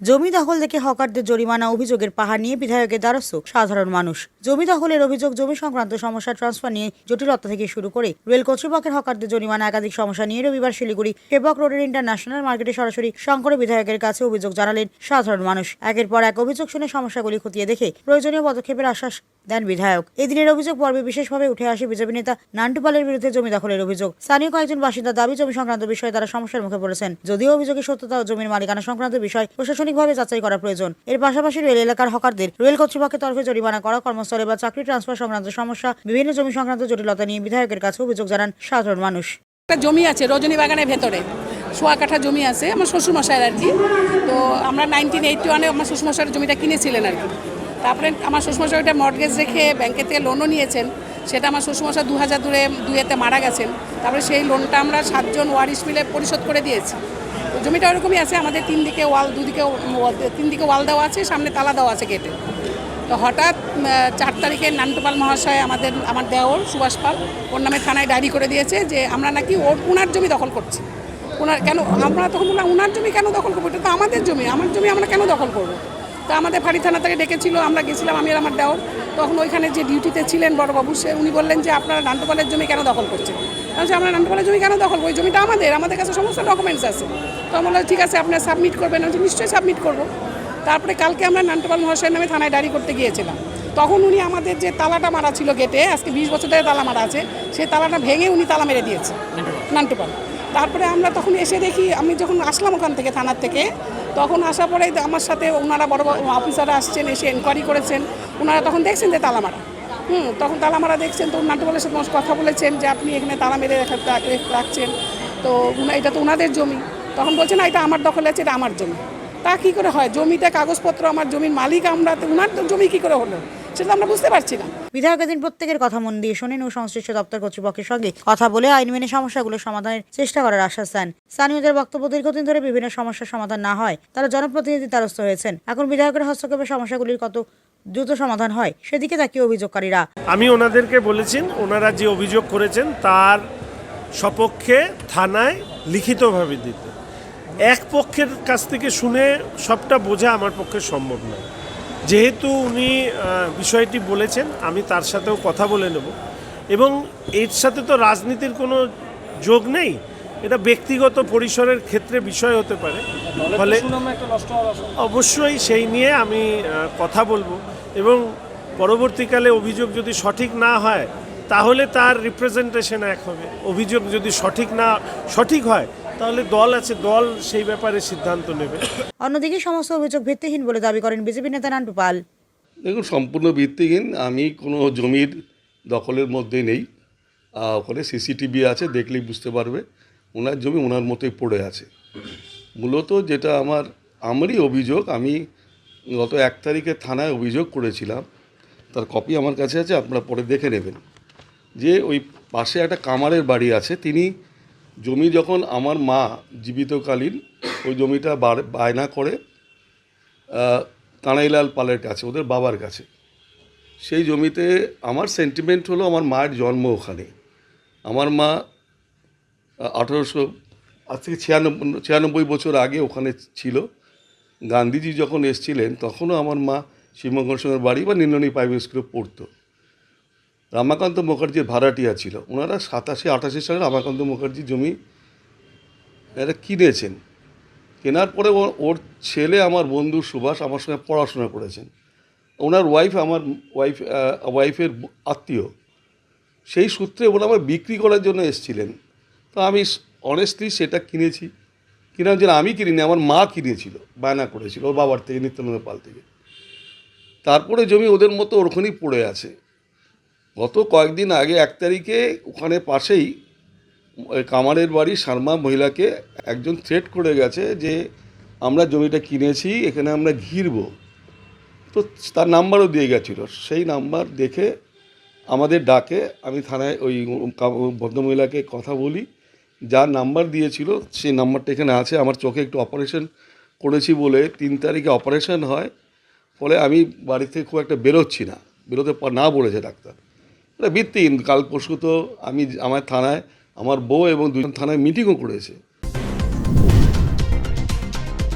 জমি দখল থেকে হকারদের জরিমানা অভিযোগের পাহাড় নিয়ে বিধায়কের দ্বারস্থ সাধারণ মানুষ। জমি দখলের অভিযোগ, জমি সংক্রান্ত সমস্যা, ট্রান্সফার নিয়ে জটিলতা থেকে শুরু করে রেল কর্তৃপক্ষের হকারদের জরিমানা একাধিক সমস্যা নিয়ে রবিবার শিলিগুড়ি সেবক রোডের ইন্টারন্যাশনাল মার্কেটে সরাসরি শঙ্করে বিধায়কের কাছে অভিযোগ জানালেন সাধারণ মানুষ। একের পর এক অভিযোগ শুনে সমস্যাগুলি খতিয়ে দেখে প্রয়োজনীয় পদক্ষেপের আশ্বাস দেন বিধায়ক। এদিনের অভিযোগ পর্বে বিশেষভাবে উঠে আসে বিজেপি নেতা নান্টু পালের বিরুদ্ধে জমি দখলের অভিযোগ। স্থানীয় কয়েকজন বাসিন্দার দাবি, জমি সংক্রান্ত বিষয়ে তারা সমস্যার মুখে পড়েছেন। যদিও অভিযোগের সত্যতা ও জমির মালিকানা সংক্রান্ত বিষয় প্রশাসনিকভাবে যাচাই করা প্রয়োজন। এর পাশাপাশি রেল এলাকার হকারদের রেল কর্তৃপক্ষের তরফে জরিমানা করা, কর্মস্থলে বা চাকরি ট্রান্সফার সংক্রান্ত সমস্যা, বিভিন্ন জমি সংক্রান্ত জটিলতা নিয়ে বিধায়কের কাছে অভিযোগ জানান সাধারণ মানুষ। একটা জমি আছে রজনী বাগানের ভেতরে, সোয়া কাঠা জমি আছে আমার শ্বশুরমশাইয়ের আর কি। তো আমরা 1981-এ আমার শ্বশুরমশাইয়ের জমিটা কিনেছিলেন আর কি। তারপরে আমার শ্বশুরমশাই ওইটা মর্টগেজ রেখে ব্যাংকের থেকে লোনও নিয়েছেন। সেটা আমার শ্বশুরমশাই 2002-এতে মারা গেছেন। তারপরে সেই লোনটা আমরা 7 জন ওয়ারিশ মিলে পরিশোধ করে দিয়েছি। তো জমিটা ওরকমই আছে, আমাদের 3 দিকে ওয়াল, 3 দিকে ওয়াল দেওয়া আছে, সামনে তালা দেওয়া আছে গেটে। তো হঠাৎ 4 তারিখে নান্টু পাল মহাশয় আমার দেওর সুভাষ পাল ওর নামে থানায় ডায়েরি করে দিয়েছে যে আমরা নাকি ওনার জমি দখল করছি। কেন আমরা তখন বললাম ওনার জমি কেন দখল করবো, এটা তো আমাদের জমি, আমার জমি আমরা কেন দখল করবো। তো আমাদের ফাঁড়ি থানা থেকে ডেকেছিল, আমরা গেছিলাম, আমি আর আমার দেওর। তখন ওইখানে যে ডিউটিতে ছিলেন বড়বাবু, উনি বললেন যে আপনারা নান্টু পালের জমি কেন দখল করছেন। তাহলে আমরা নান্টু পালের জমি কেন দখল করবো, ওই জমিটা আমাদের কাছে সমস্ত ডকুমেন্টস আছে। তো আমরা বললাম ঠিক আছে আপনারা সাবমিট করবেন। নিশ্চয়ই সাবমিট করবো। তারপরে কালকে আমরা নান্টু পাল মহাশয়ের নামে থানায় ডায়েরি করতে গিয়েছিলাম। তখন উনি আমাদের যে তালাটা মারা ছিল গেটে, আজকে 20 বছর ধরে তালা মারা আছে, সেই তালাটা ভেঙে উনি তালা মেরে দিয়েছে নান্টু পাল। তারপরে আমরা তখন এসে দেখি, আমি যখন আসলাম ওখান থেকে থানার থেকে, তখন আসার পরে আমার সাথে ওনারা বড় বড় অফিসাররা আসছেন, এসে এনকোয়ারি করেছেন। ওনারা তখন দেখছেন যে তালা মারা, তখন তালা মারা দেখছেন। তো নান্টু পালের সাথে কথা বলেছেন যে আপনি এখানে তালা মেরে রাখছেন, তো এটা তো ওনাদের জমি। তখন বলছেন না এটা আমার দখলে আছে, এটা আমার জমি। তা কী করে হয়, জমিতে কাগজপত্র আমার জমির মালিক আমরা, ওনার জমি কী করে হলো সেটা আমরা বুঝতে পারছি না। বিধায়ক এদিন প্রত্যেকের কথা মন দিয়ে শোনেন ও সংশ্লিষ্ট দপ্তর কর্তৃপক্ষের সঙ্গে কথা বলে আইন মেনে সমস্যাগুলো সমাধানের চেষ্টা করার আশ্বাস দেন। স্থানীয়দের বক্তব্য, দীর্ঘদিন ধরে বিভিন্ন সমস্যার সমাধান না হয় তারা জনপ্রতিনিধির দ্বারস্থ হয়েছেন। এখন বিধায়কের হস্তক্ষেপে সমস্যাগুলির কত দ্রুত সমাধান হয় সেদিকে তাকিয়ে অভিযোগকারীরা। আমি ওনাদেরকে বলেছি ওনারা যে অভিযোগ করেছেন তার সপক্ষে থানায় লিখিতভাবে দিতে। এক পক্ষের কাছ থেকে শুনে সবটা বোঝা আমার পক্ষে সম্ভব নয়। যেহেতু উনি বিষয়টি বলেছেন, আমি তার সাথেও কথা বলে নেব। এবং এর সাথে তো রাজনীতির কোনো যোগ নেই, এটা ব্যক্তিগত পরিসরের ক্ষেত্রে বিষয় হতে পারে। ফলে অবশ্যই সেই নিয়ে আমি কথা বলবো এবং পরবর্তীকালে অভিযোগ যদি সঠিক না হয় তাহলে তার রিপ্রেজেন্টেশন এক হবে। অভিযোগ যদি সঠিক হয় তাহলে দল আছে, দল সেই ব্যাপারে সিদ্ধান্ত নেবে। অন্যদিকে সমস্ত অভিযোগ ভিত্তিহীন বলে দাবি করেন বিজেপি নেতা নান্টু পাল। দেখুন, সম্পূর্ণ ভিত্তিহীন। আমি কোনো জমির দখলের মধ্যে নেই। ওখানে সিসিটিভি আছে, দেখলেই বুঝতে পারবে ওনার জমি ওনার মতোই পড়ে আছে। মূলত যেটা আমারই অভিযোগ, আমি গত 1 তারিখে থানায় অভিযোগ করেছিলাম, তার কপি আমার কাছে আছে, আপনারা পরে দেখে নেবেন। যে ওই পাশে একটা কামারের বাড়ি আছে, তিনি জমি যখন আমার মা জীবিতকালীন ওই জমিটা বায়না করে কানাইলাল পালের কাছে, ওদের বাবার কাছে। সেই জমিতে আমার সেন্টিমেন্ট হলো আমার মায়ের জন্ম ওখানে। আমার মা 1896 বছর আগে ওখানে ছিল। গান্ধীজি যখন এসেছিলেন তখনও আমার মা শিবমঙ্গল সিংহের বাড়ি বা নির্মণী প্রাইমারি স্কুলে পড়তো। রামাকান্ত মুখার্জির ভাড়াটিয়া ছিল। ওনারা 87-88 সালে রামাকান্ত মুখার্জির জমি এরা কিনেছেন। কেনার পরে ওর ছেলে আমার বন্ধু সুভাষ আমার সঙ্গে পড়াশোনা করেছেন। ওনার ওয়াইফ আমার ওয়াইফের আত্মীয়। সেই সূত্রে ওরা আমার বিক্রি করার জন্য এসেছিলেন। তো আমি অনেস্টলি সেটা কিনেছি। কিনার জন্য আমি কিনিনি, আমার মা কিনেছিল, বায়না করেছিল ওর বাবার থেকে, নিত্যানন্দ পাল থেকে। তারপরে জমি ওদের মতো ওরখানেই পড়ে আছে। গত কয়েকদিন আগে 1 তারিখে ওখানে পাশেই কামারের বাড়ি শর্মা মহিলাকে একজন থ্রেট করে গেছে যে আমরা জমিটা কিনেছি, এখানে আমরা ঘিরব। তো তার নাম্বারও দিয়ে গেছিলো। সেই নাম্বার দেখে আমাদের ডাকে আমি থানায় ওই ভদ্রমহিলাকে কথা বলি। যার নাম্বার দিয়েছিল সেই নাম্বারটা এখানে আছে। আমার চোখে একটু অপারেশন করেছি বলে 3 তারিখে অপারেশন হয়, ফলে আমি বাড়ি থেকে খুব একটা বেরোতে না বলেছে ডাক্তার। এটা ভিত্তিহীন। কাল পরশু তো আমার থানায় আমার বউ এবং 2জন থানায় মিটিংও করেছে।